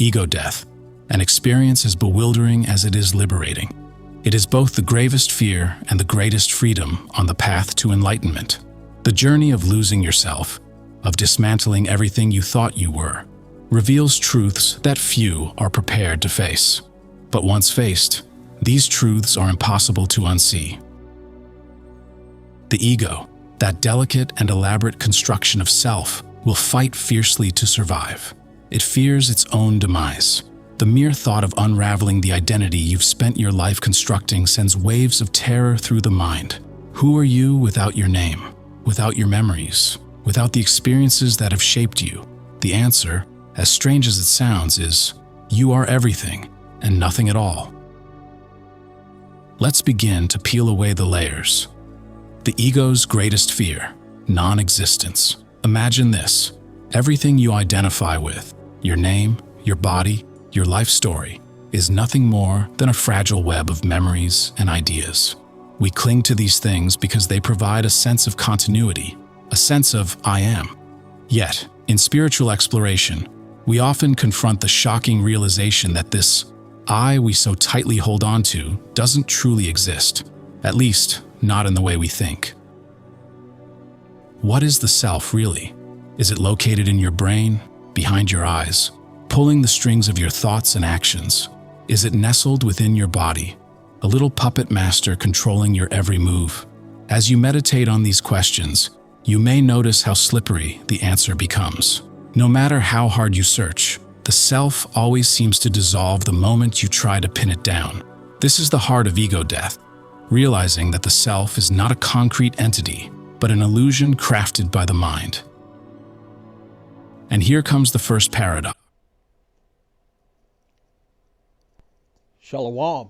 ego death, an experience as bewildering as it is liberating. It is both the gravest fear and the greatest freedom on the path to enlightenment. The journey of losing yourself, of dismantling everything you thought you were, reveals truths that few are prepared to face. But once faced, these truths are impossible to unsee. The ego, that delicate and elaborate construction of self, will fight fiercely to survive. It fears its own demise. The mere thought of unraveling the identity you've spent your life constructing sends waves of terror through the mind. Who are you without your name, without your memories, without the experiences that have shaped you? The answer, as strange as it sounds, is you are everything and nothing at all. Let's begin to peel away the layers. The ego's greatest fear, non-existence. Imagine this: everything you identify with, your name, your body, your life story, is nothing more than a fragile web of memories and ideas. We cling to these things because they provide a sense of continuity, a sense of I am. Yet, in spiritual exploration, we often confront the shocking realization that this I we so tightly hold on to doesn't truly exist, at least not in the way we think. What is the self really? Is it located in your brain, behind your eyes, pulling the strings of your thoughts and actions? Is it nestled within your body, a little puppet master controlling your every move? As you meditate on these questions, you may notice how slippery the answer becomes. No matter how hard you search, the self always seems to dissolve the moment you try to pin it down. This is the heart of ego death, realizing that the self is not a concrete entity, but an illusion crafted by the mind. And here comes the first paradox. Shalom.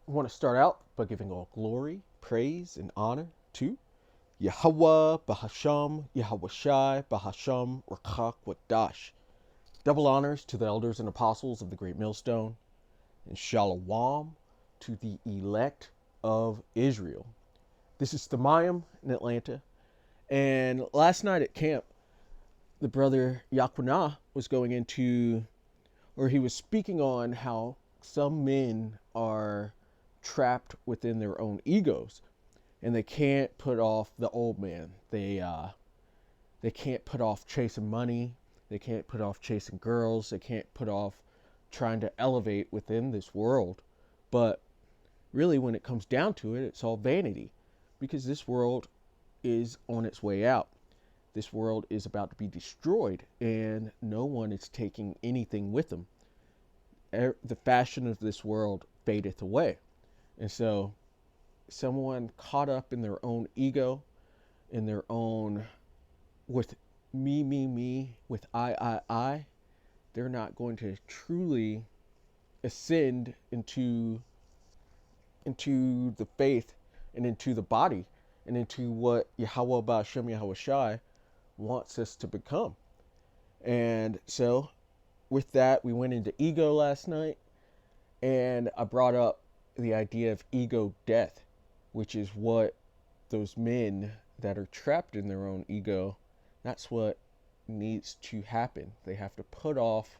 I want to start out by giving all glory, praise, and honor to Yahweh Bahasham, Yahweh Shai Bahasham Rakak Wadash. Double honors to the elders and apostles of the Great Millstone, and Shalom to the elect of Israel. This is Thamayim in Atlanta, and last night at camp, the brother Yaquinah was going into, or he was speaking on how some men are trapped within their own egos, and they can't put off the old man. They can't put off chasing money. They can't put off chasing girls. They can't put off trying to elevate within this world. But really, when it comes down to it, it's all vanity, because this world is on its way out. This world is about to be destroyed, and no one is taking anything with them. The fashion of this world fadeth away. And so someone caught up in their own ego, in their own, with me, with I, they're not going to truly ascend into the faith and into the body and into what Yahweh Ba'Shem Yahweh Shai wants us to become. And so with that, we went into ego last night, and I brought up the idea of ego death, which is what those men that are trapped in their own ego, that's what needs to happen. They have to put off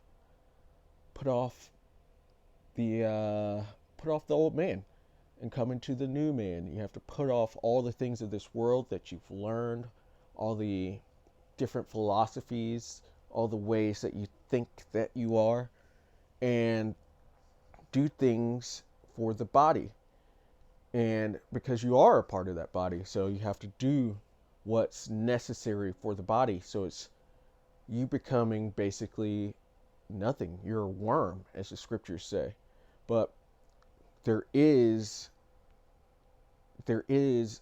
the old man and come into the new man. You have to put off all the things of this world that you've learned, all the different philosophies, all the ways that you think that you are, and do things for the body. And because you are a part of that body, so you have to do what's necessary for the body. So it's you becoming basically nothing. You're a worm, as the scriptures say. But there is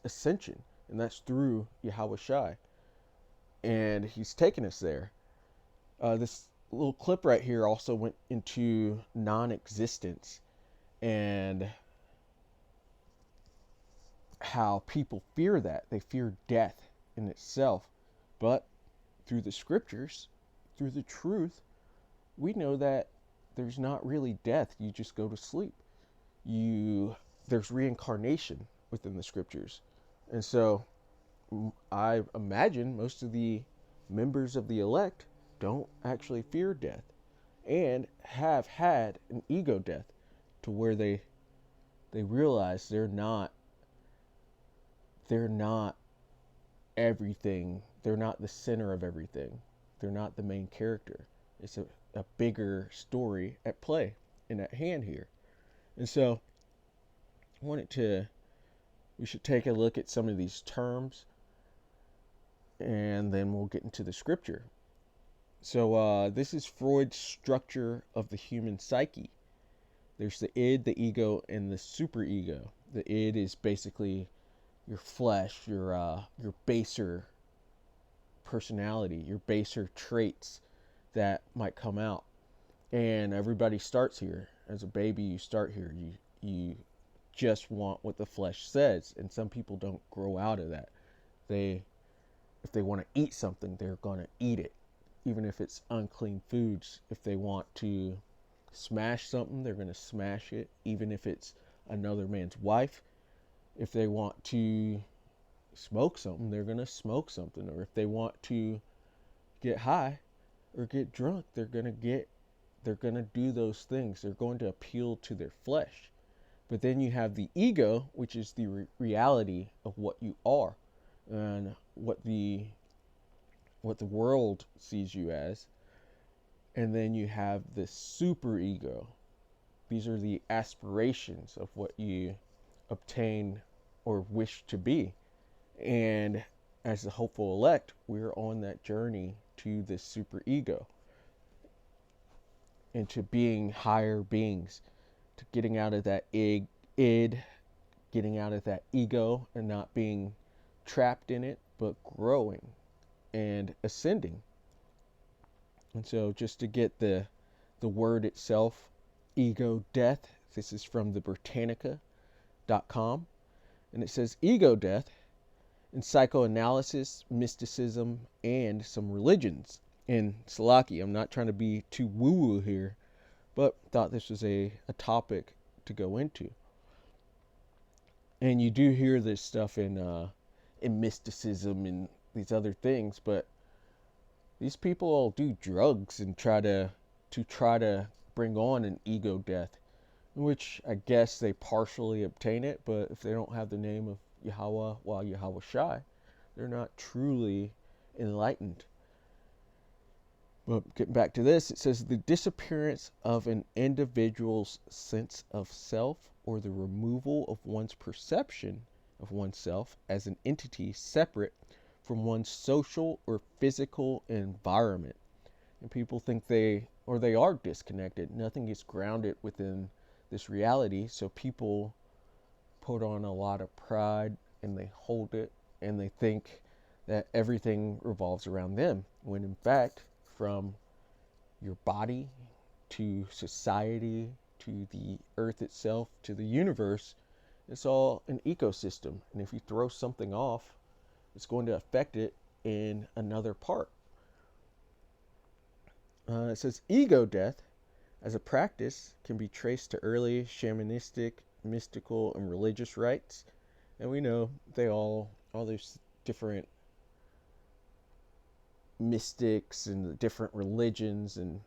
ascension, and that's through Yahweh Shai. And he's taken us there. This little clip right here also went into non-existence and how people fear that. They fear death in itself. But through the scriptures, through the truth, we know that there's not really death. You just go to sleep. There's reincarnation within the scriptures. And so I imagine most of the members of the elect don't actually fear death. and have had an ego death to where they realize they're not everything. They're not the center of everything. They're not the main character. It's a bigger story at play and at hand here. And so we should take a look at some of these terms, and then we'll get into the scripture. So this is Freud's structure of the human psyche. There's the id, the ego, and the superego. The id is basically your flesh, your baser personality, your baser traits that might come out. And everybody starts here. As a baby, you start here. You just want what the flesh says, and some people don't grow out of that. If they want to eat something, they're going to eat it, even if it's unclean foods. If they want to smash something, they're going to smash it, even if it's another man's wife. If they want to smoke something, they're going to smoke something. Or if they want to get high or get drunk, they're going to do those things. They're going to appeal to their flesh. But then you have the ego, which is the reality of what you are and what the world sees you as. And then you have the superego. These are the aspirations of what you obtain or wish to be. And as the hopeful elect, we're on that journey to the superego, into being higher beings, to getting out of that id, getting out of that ego and not being trapped in it, but growing and ascending. And so just to get the word itself, ego death, this is from the Britannica.com, and it says ego death in psychoanalysis, mysticism, and some religions. And Salaki, I'm not trying to be too woo-woo here, but thought this was a topic to go into. And you do hear this stuff in mysticism and these other things, but these people all do drugs and try to bring on an ego death, in which I guess they partially obtain it, but if they don't have the name of Yahweh while Yahweh Shai, they're not truly enlightened. But getting back to this, it says the disappearance of an individual's sense of self, or the removal of one's perception of oneself as an entity separate from one's social or physical environment. And people think they are disconnected. Nothing is grounded within this reality, so people put on a lot of pride and they hold it, and they think that everything revolves around them, when in fact, from your body to society to the earth itself to the universe, it's all an ecosystem. And if you throw something off, it's going to affect it in another part. It says ego death as a practice can be traced to early shamanistic, mystical, and religious rites. And we know all these different mystics and the different religions and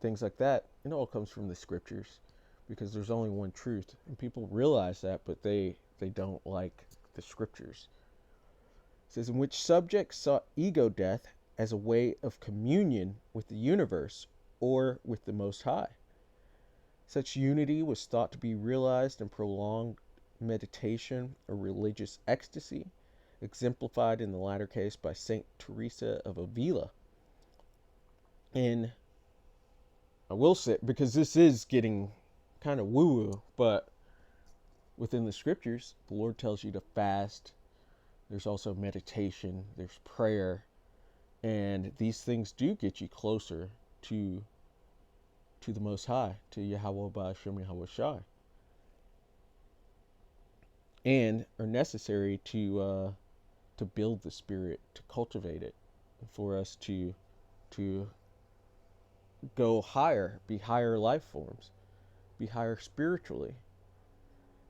things like that, it all comes from the scriptures, because there's only one truth, and people realize that, but they don't like the scriptures. It says, in which subjects sought ego death as a way of communion with the universe or with the Most High. Such unity was thought to be realized in prolonged meditation or religious ecstasy, exemplified in the latter case by Saint Teresa of Avila. And I will say, because this is getting kind of woo-woo, but within the scriptures, the Lord tells you to fast. There's also meditation, there's prayer, and these things do get you closer to the Most High, to Yahweh Ba'ashem Yahweh Shai, and are necessary to build the spirit, to cultivate it, for us to go higher, be higher life forms, be higher spiritually.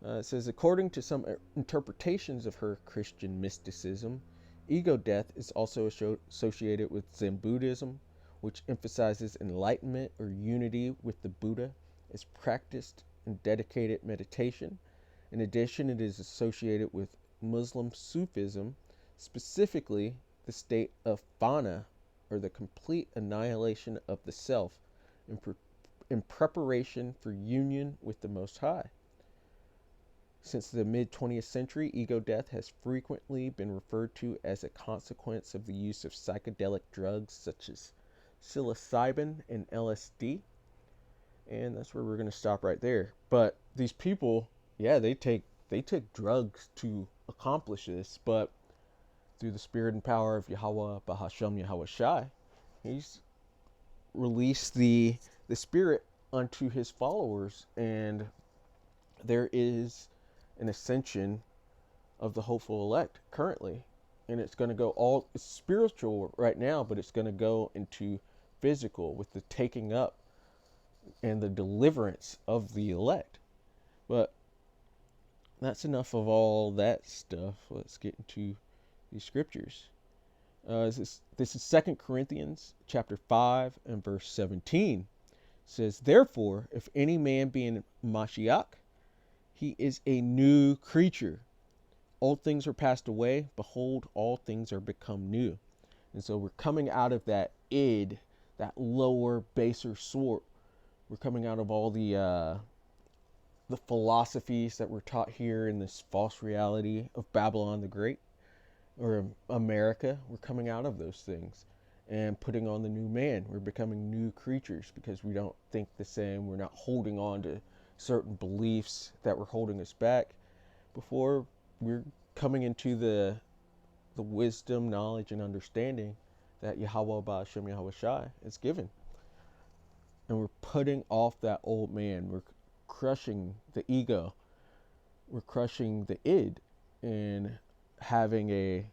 It says, according to some interpretations of her Christian mysticism, ego death is also associated with Zen Buddhism, which emphasizes enlightenment or unity with the Buddha, is practiced in dedicated meditation. In addition, it is associated with Muslim Sufism, specifically the state of fana, or the complete annihilation of the self, in preparation for union with the Most High. Since the mid-20th century, ego death has frequently been referred to as a consequence of the use of psychedelic drugs such as psilocybin and LSD. And that's where we're going to stop right there. But these people, yeah, they take drugs to accomplish this, but through the spirit and power of Yahweh Bahasham Yahweh Shai, he's released the spirit unto his followers, and there is an ascension of the hopeful elect currently, and it's going to go it's spiritual right now, but it's going to go into physical with the taking up and the deliverance of the elect. But that's enough of all that stuff. Let's get into these scriptures. This is 2 Corinthians chapter 5 and verse 17. It says, "Therefore, if any man be in Mashiach, he is a new creature. Old things are passed away. Behold, all things are become new." And so we're coming out of that id, that lower, baser sort. We're coming out of all the philosophies that were taught here in this false reality of Babylon the Great, or America. We're coming out of those things and putting on the new man. We're becoming new creatures because we don't think the same. We're not holding on to certain beliefs that were holding us back before. We're coming into the wisdom, knowledge, and understanding that Yahweh Ba'ashem Yahweh Shai is given. And we're putting off that old man. We're crushing the ego. We're crushing the id and having an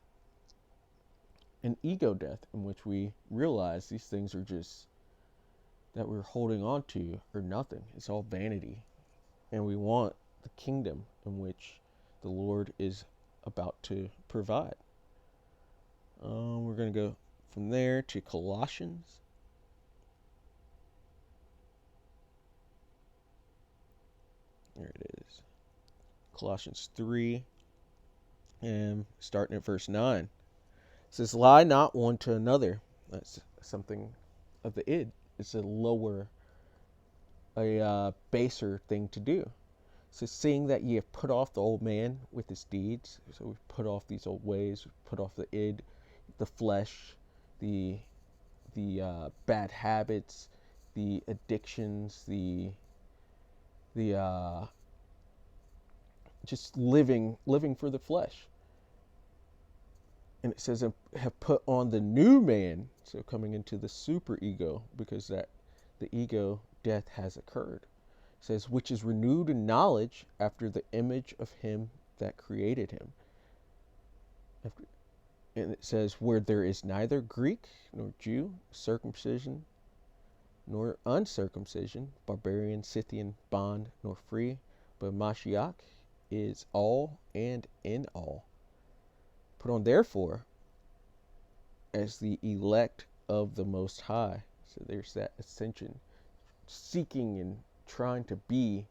ego death in which we realize these things are just that we're holding on to are nothing. It's all vanity. And we want the kingdom in which the Lord is about to provide. We're going to go from there to Colossians. There it is. Colossians 3, and starting at verse 9. It says, "Lie not one to another." That's something of the id. It's a lower, baser thing to do. It says, "Seeing that ye have put off the old man with his deeds." So we've put off these old ways. We've put off the id, the flesh, the bad habits, the addictions, the just living for the flesh. And it says, "Have put on the new man." So coming into the super ego, because that the ego death has occurred. It says, "Which is renewed in knowledge after the image of him that created him." And it says, "Where there is neither Greek nor Jew, circumcision nor uncircumcision, barbarian, Scythian, bond nor free, but Mashiach is all and in all. Put on therefore as the elect of the Most High." So there's that ascension, seeking and trying to be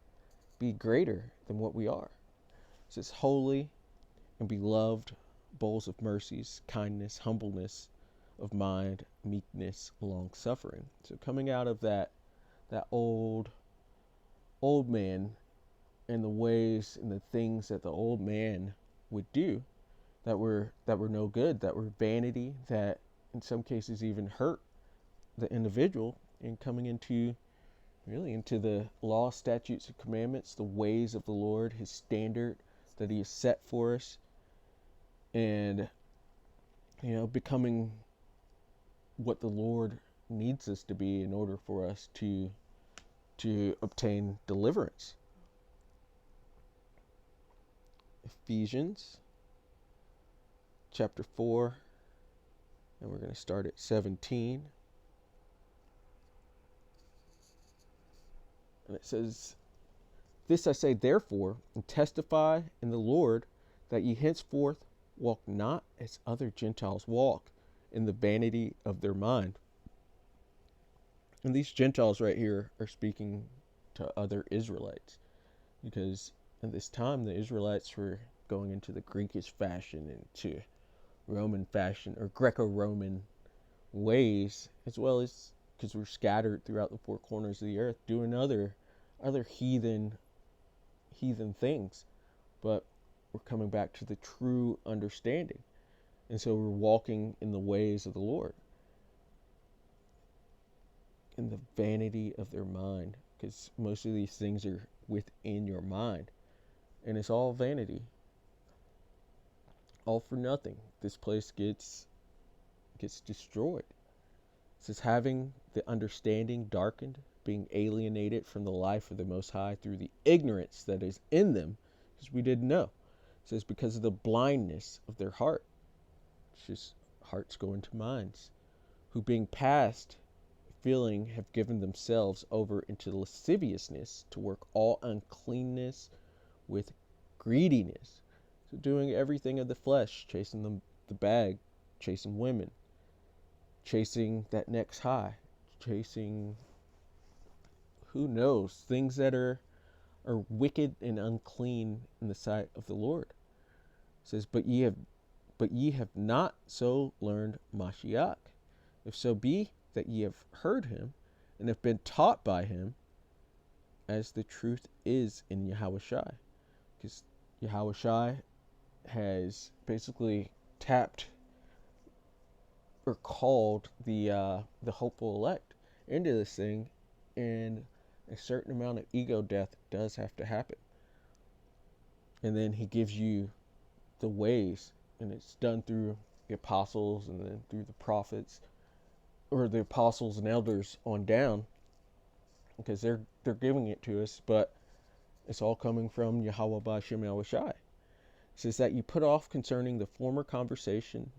greater than what we are. It says, "Holy and beloved, bowls of mercies, kindness, humbleness of mind, meekness, long suffering." So coming out of that old man and the ways and the things that the old man would do that were no good, that were vanity, that in some cases even hurt the individual, and coming into the law, statutes, and commandments, the ways of the Lord, his standard that he has set for us, and becoming what the Lord needs us to be in order for us to obtain deliverance. Ephesians chapter 4, and we're going to start at 17. And it says, "This I say therefore, and testify in the Lord, that ye henceforth walk not as other Gentiles walk, in the vanity of their mind, And these Gentiles right here are speaking to other Israelites, because at this time the Israelites were going into the Greekish fashion, into Roman fashion, or Greco-Roman ways, as well as because we're scattered throughout the four corners of the earth doing other heathen things. But we're coming back to the true understanding, and so we're walking in the ways of the Lord, in the vanity of their mind, because most of these things are within your mind, and it's all vanity, all for nothing. This place gets destroyed. It says, having the understanding darkened, being alienated from the life of the Most High through the ignorance that is in them, because we didn't know. It says, because of the blindness of their heart. It's just hearts go into minds, who being past feeling have given themselves over into lasciviousness, to work all uncleanness with greediness. So doing everything of the flesh, chasing the bag, chasing women, chasing that next high, chasing who knows, things that are wicked and unclean in the sight of the Lord. It says, but ye have not so learned Mashiach, if so be that ye have heard him and have been taught by him, as the truth is in Yahushai. Because Yahushai has basically tapped or called the hopeful elect into this thing, and a certain amount of ego death does have to happen. And then he gives you the ways, and it's done through the apostles and then through the prophets, or the apostles and elders on down, because they're giving it to us, but it's all coming from Yahweh B'Shem Yahushai. It says that you put off concerning the former conversation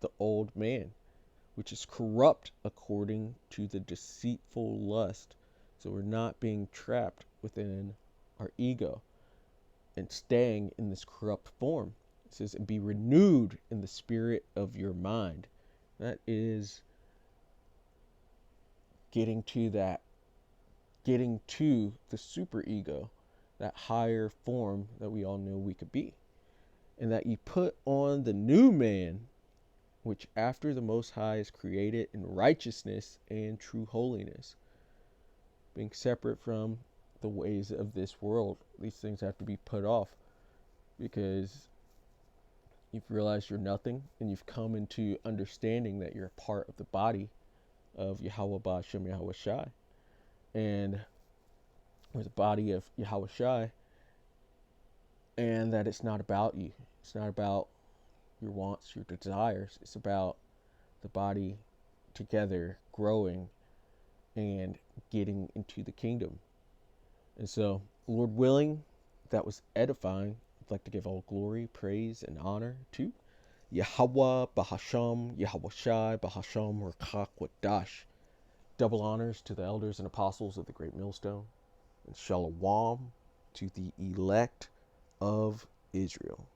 the old man, which is corrupt according to the deceitful lust. So we're not being trapped within our ego and staying in this corrupt form. It says, and be renewed in the spirit of your mind. That is getting to the super ego, that higher form that we all know we could be. And that you put on the new man, which after the Most High is created in righteousness and true holiness. Being separate from the ways of this world, these things have to be put off, because you've realized you're nothing, and you've come into understanding that you're a part of the body of Yahweh B'Shem Yahushai, and or the body of Yahushai, and that it's not about you. It's not about your wants, your desires. It's about the body together growing and getting into the kingdom. And so, Lord willing, that was edifying. I'd like to give all glory, praise, and honor to Yahweh B'Hasham, Yahushai B'Hasham Rakak Wadash. Double honors to the elders and apostles of the Great Millstone, and Shalom to the elect of Israel.